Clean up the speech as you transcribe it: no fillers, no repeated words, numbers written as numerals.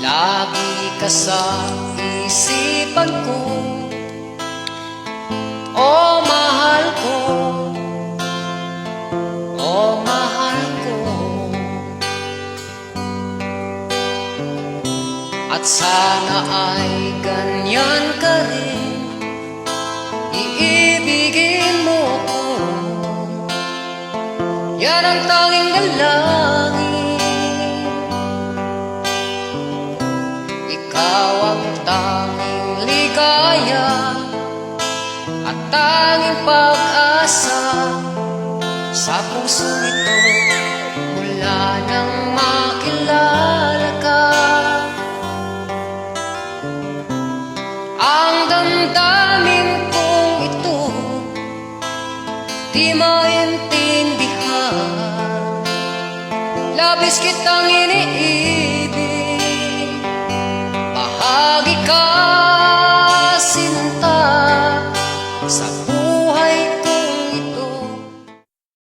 Lagi ka sa isipan ko, oh mahal ko, oh mahal ko. At sana ay ganyan ka rin, iibigin mo ko. Yan ang tanging dalangin. Ikaw ang tanging ligaya at tanging pag-asa sa puso ito mula nang makilala ka. Ang damdamin kong ito di maintindihan, labis kitang iniibig, bahagi ka